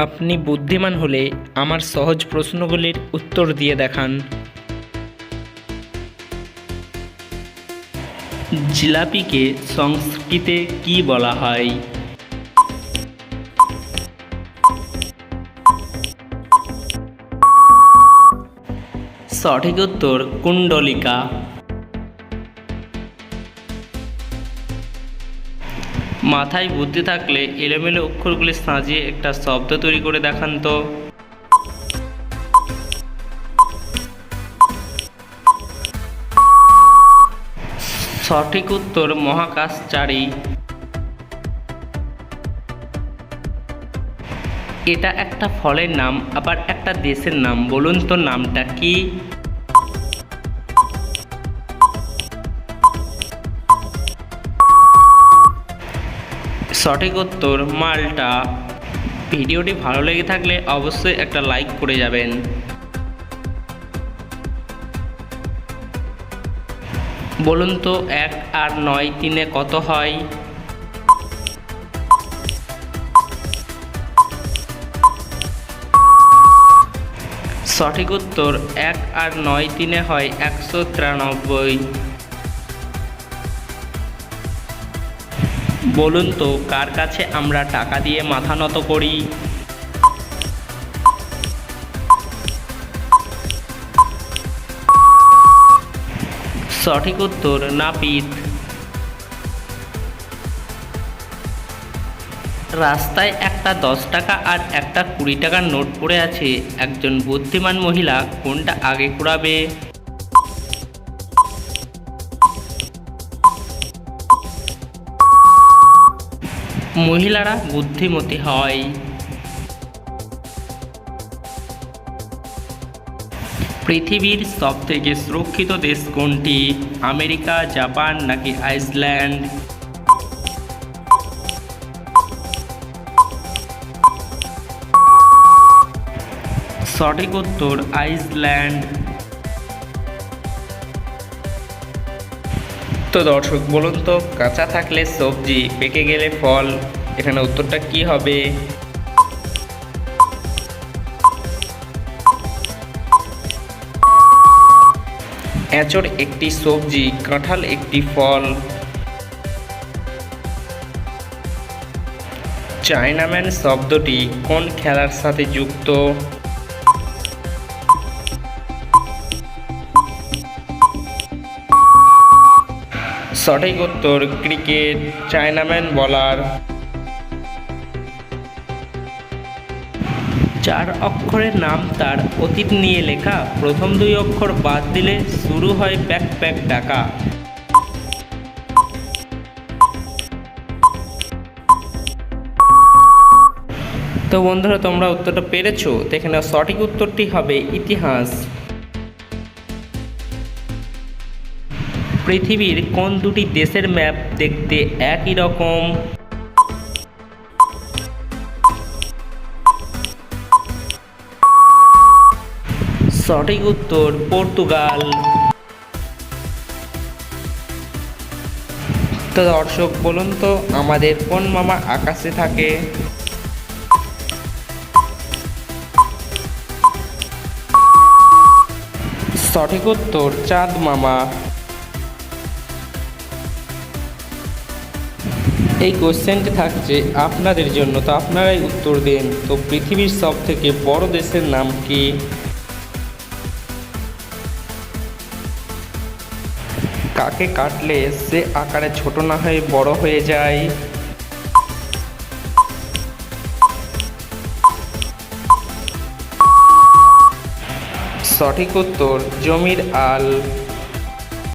আপনি বুদ্ধিমান হলে আমার সহজ প্রশ্নগুলির উত্তর দিয়ে দেখান। জিলাপিকে সংস্কৃতে কি বলা হয়? সঠিক উত্তর কুণ্ডলিকা। মাথায় বুদ্ধি থাকলে এলোমেলো অক্ষরগুলি সাজিয়ে একটা শব্দ তৈরি করে দেখান তো। সঠিক উত্তর মহাকাশচারী। এটা একটা ফলের নাম আবার একটা দেশের নাম, বলুন তো নামটা কি? সঠিক উত্তর মাল্টা। ভিডিওটি ভালো লেগে থাকলে অবশ্যই একটা লাইক করে যাবেন। বলুন তো 1 আর 9 3-এ কত হয়? সঠিক উত্তর 1 আর 9 3-এ হয় 193। বলুন তো কার কাছে আমরা টাকা দিয়ে মাথা নত করি? সঠিক উত্তর নাপিত। রাস্তায় একটা 10 টাকা আর একটা 20 টাকার নোট পড়ে আছে, একজন বুদ্ধিমান মহিলা কোনটা আগে কুড়াবে? মহিলারা বুদ্ধিমতী হয়। পৃথিবীর সবথেকে সুরক্ষিত দেশ কোনটি? আমেরিকা, জাপান নাকি আইসল্যান্ড? সঠিক উত্তর আইসল্যান্ড। তো দর্শক বলুন তো কাঁচা থাকলে সবজি, পেকে গেলে ফল, এখানে উত্তরটা কি হবে? এঁচড় একটি সবজি, কাঁঠাল একটি ফল। চায়নাম্যান শব্দটি কোন খেলার সাথে যুক্ত? সঠিক উত্তর ক্রিকেট, চায়নাম্যান বলার। 4 অক্ষরের নাম তার অতীত নিয়ে লেখা, প্রথম 2 অক্ষর বাদ দিলে শুরু হয় প্যাক প্যাক ডাকা। তো বন্ধুরা তোমরা উত্তরটা পেরেছো, এখানে সঠিক উত্তরটি হবে ইতিহাস। পৃথিবীর কোন 2টি দেশের ম্যাপ দেখতে একই রকম? সঠিক উত্তর পর্তুগাল। তো দর্শক বলুন তো আমাদের কোন মামা আকাশে থাকে? সঠিক উত্তর চাঁদ মামা। এই কোশ্চেনটি থাকছে আপনাদের জন্য, তো আপনারাই উত্তর দিন। তো পৃথিবীর সবথেকে বড় দেশের নাম কি? কাকে কাটলে সে আকারে ছোট না হয়ে বড় হয়ে যায়? সঠিক উত্তর জমির আল।